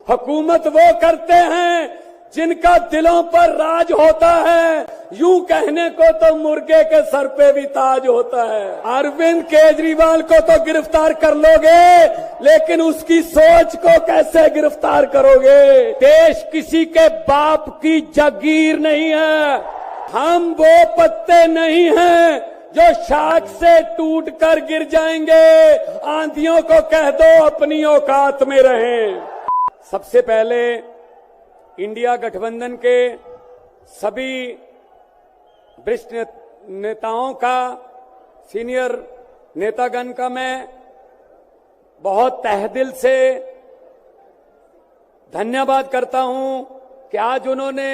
हुकूमत वो करते हैं जिनका दिलों पर राज होता है, यूं कहने को तो मुर्गे के सर पे भी ताज होता है। अरविंद केजरीवाल को तो गिरफ्तार कर लोगे, लेकिन उसकी सोच को कैसे गिरफ्तार करोगे? देश किसी के बाप की जागीर नहीं है। हम वो पत्ते नहीं हैं जो शाख से टूट कर गिर जाएंगे। आंधियों को कह दो अपनी औकात में रहें। सबसे पहले इंडिया गठबंधन के सभी वरिष्ठ नेताओं का, सीनियर नेतागण का मैं बहुत तहेदिल से धन्यवाद करता हूं कि आज उन्होंने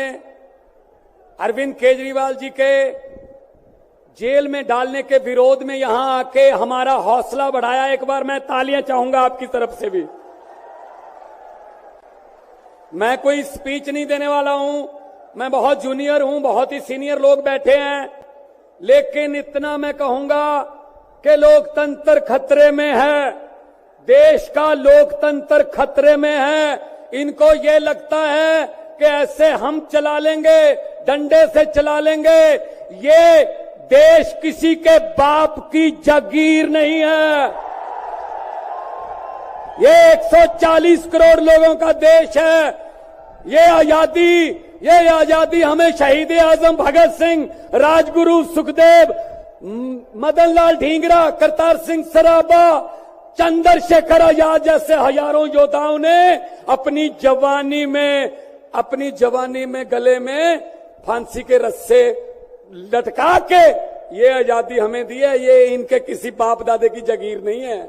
अरविंद केजरीवाल जी के जेल में डालने के विरोध में यहां आके हमारा हौसला बढ़ाया। एक बार मैं तालियां चाहूंगा आपकी तरफ से भी। मैं कोई स्पीच नहीं देने वाला हूं, मैं बहुत जूनियर हूं, बहुत ही सीनियर लोग बैठे हैं, लेकिन इतना मैं कहूंगा कि लोकतंत्र खतरे में है, देश का लोकतंत्र खतरे में है। इनको ये लगता है कि ऐसे हम चला लेंगे, डंडे से चला लेंगे। ये देश किसी के बाप की जागीर नहीं है। ये 140 करोड़ लोगों का देश है। ये आजादी हमें शहीद आजम भगत सिंह, राजगुरु सुखदेव, मदन लाल ढींगरा, करतार सिंह सराबा, चंद्रशेखर आजाद जैसे हजारों योद्धाओं ने अपनी जवानी में गले में फांसी के रस्से लटका के ये आजादी हमें दी है। ये इनके किसी बाप दादे की जागीर नहीं है।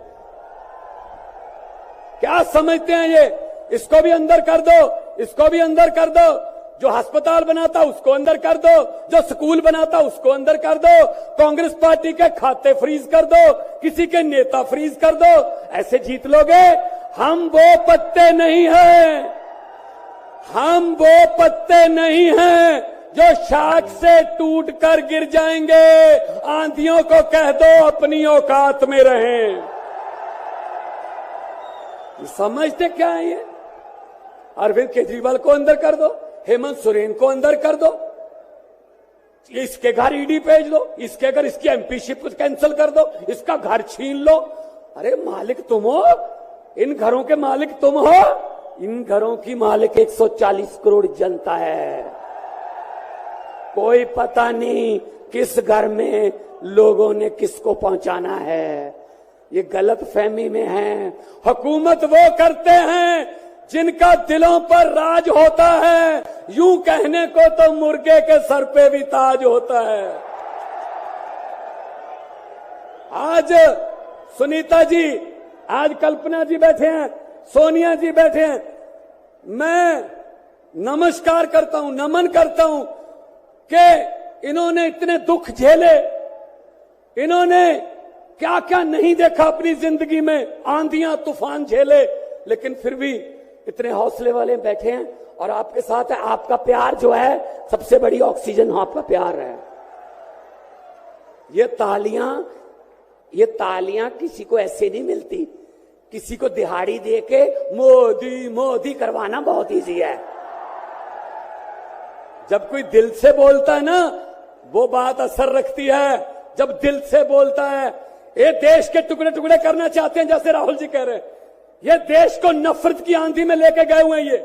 क्या समझते हैं ये? इसको भी अंदर कर दो, इसको भी अंदर कर दो। जो अस्पताल बनाता उसको अंदर कर दो, जो स्कूल बनाता उसको अंदर कर दो, कांग्रेस पार्टी के खाते फ्रीज कर दो, किसी के नेता फ्रीज कर दो। ऐसे जीत लोगे? हम वो पत्ते नहीं हैं, हम वो पत्ते नहीं हैं जो शाख से टूट कर गिर जाएंगे। आंधियों को कह दो अपनी औकात में रहें। समझते क्या है ये? अरविंद केजरीवाल को अंदर कर दो, हेमंत सोरेन को अंदर कर दो, इसके घर ईडी भेज दो, इसके घर इसकी एमपीशिप कैंसिल कर दो, इसका घर छीन लो। अरे मालिक तुम हो, इन घरों के मालिक तुम हो। इन घरों की मालिक 140 करोड़ जनता है। कोई पता नहीं किस घर में लोगों ने किसको पहुंचाना है। ये गलत फहमी में है। हुकूमत वो करते हैं जिनका दिलों पर राज होता है, यूं कहने को तो मुर्गे के सर पे भी ताज होता है। आज सुनीता जी, आज कल्पना जी बैठे हैं, सोनिया जी बैठे हैं। मैं नमस्कार करता हूं, नमन करता हूं कि इन्होंने इतने दुख झेले, इन्होंने क्या क्या नहीं देखा अपनी जिंदगी में, आंधियां तूफान झेले, लेकिन फिर भी इतने हौसले वाले बैठे हैं और आपके साथ है। आपका प्यार जो है सबसे बड़ी ऑक्सीजन आपका प्यार है। ये तालियां किसी को ऐसे नहीं मिलती। किसी को दिहाड़ी दे के मोदी मोदी करवाना बहुत इजी है। जब कोई दिल से बोलता है ना, वो बात असर रखती है। जब दिल से बोलता है, ये देश के टुकड़े टुकड़े करना चाहते हैं, जैसे राहुल जी कह रहे हैं। ये देश को नफरत की आंधी में लेके गए हुए हैं।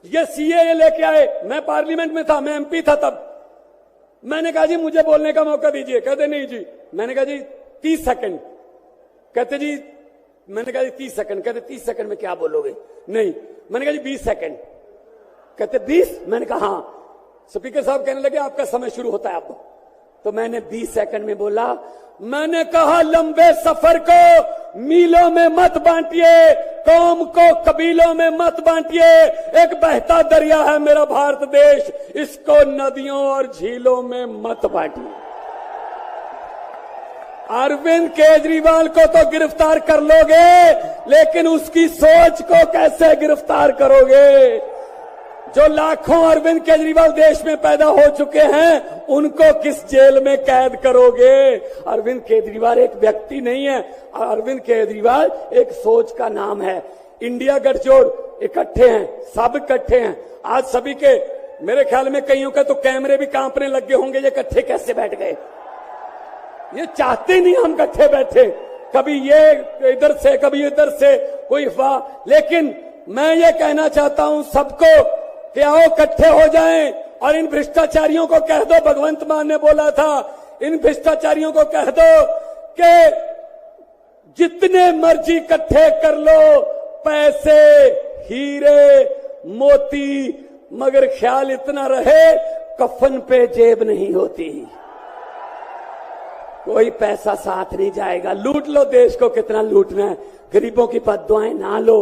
ये सीएए लेके आए। मैं पार्लियामेंट में था, मैं एमपी था तब। मैंने कहा जी मुझे बोलने का मौका दीजिए। कहते नहीं जी। मैंने कहा जी 30 सेकंड। कहते जी, मैंने कहा जी 30 सेकंड। कहते 30 सेकंड में क्या बोलोगे? नहीं। मैंने कहा जी 20 सेकंड। कहते 20? मैंने कहा हाँ। स्पीकर साहब कहने लगे आपका समय शुरू होता है अब। तो मैंने 20 सेकंड में बोला। मैंने कहा लंबे सफर को मीलों में मत बांटिए, कौम को कबीलों में मत बांटिए। एक बहता दरिया है मेरा भारत देश, इसको नदियों और झीलों में मत बांटिए। अरविंद केजरीवाल को तो गिरफ्तार कर लोगे, लेकिन उसकी सोच को कैसे गिरफ्तार करोगे? जो लाखों अरविंद केजरीवाल देश में पैदा हो चुके हैं, उनको किस जेल में कैद करोगे? अरविंद केजरीवाल एक व्यक्ति नहीं है, अरविंद केजरीवाल एक सोच का नाम है। इंडिया गठजोड़ इकट्ठे हैं, सब इकट्ठे हैं। आज सभी के, मेरे ख्याल में कईयों का तो कैमरे भी कांपने लग गए होंगे, ये इकट्ठे कैसे बैठ गए। ये चाहते नहीं हम इकट्ठे बैठे, कभी ये इधर से कभी इधर से, कोई अफवाह। लेकिन मैं ये कहना चाहता हूं सबको कि आओ इकट्ठे हो जाएं और इन भ्रष्टाचारियों को कह दो, भगवंत मान ने बोला था, इन भ्रष्टाचारियों को कह दो कि जितने मर्जी इकट्ठे कर लो पैसे, हीरे, मोती, मगर ख्याल इतना रहे कफन पे जेब नहीं होती, कोई पैसा साथ नहीं जाएगा। लूट लो देश को, कितना लूटना है। गरीबों की बददुआएं ना लो,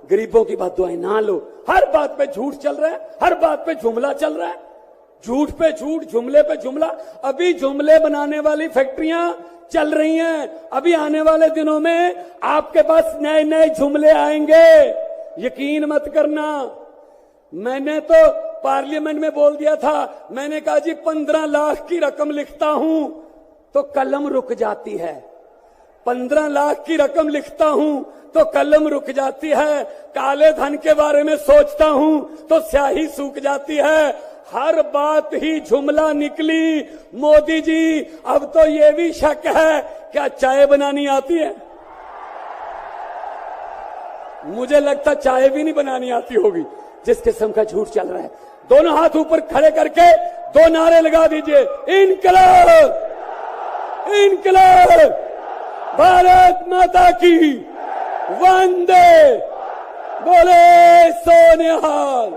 गरीबों की बददुआएं ना लो। हर बात पे झूठ चल रहा है, हर बात पे जुमला चल रहा है, झूठ पे झूठ, जुमले पे जुमला। अभी जुमले बनाने वाली फैक्ट्रियां चल रही हैं, अभी आने वाले दिनों में आपके पास नए नए जुमले आएंगे, यकीन मत करना। मैंने तो पार्लियामेंट में बोल दिया था, मैंने कहा जी 15 लाख की रकम लिखता हूं तो कलम रुक जाती है, 15 लाख की रकम लिखता हूं तो कलम रुक जाती है, काले धन के बारे में सोचता हूं तो स्याही सूख जाती है। हर बात ही जुमला निकली। मोदी जी, अब तो ये भी शक है क्या चाय बनानी आती है? मुझे लगता चाय भी नहीं बनानी आती होगी, जिस किस्म का झूठ चल रहा है। दोनों हाथ ऊपर खड़े करके 2 नारे लगा दीजिए, इनकलाब, इनकलाब, भारत माता की, वंदे, बोले सोनिहाल।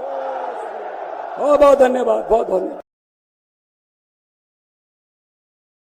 बहुत बहुत धन्यवाद, बहुत बहुत धन्यवाद।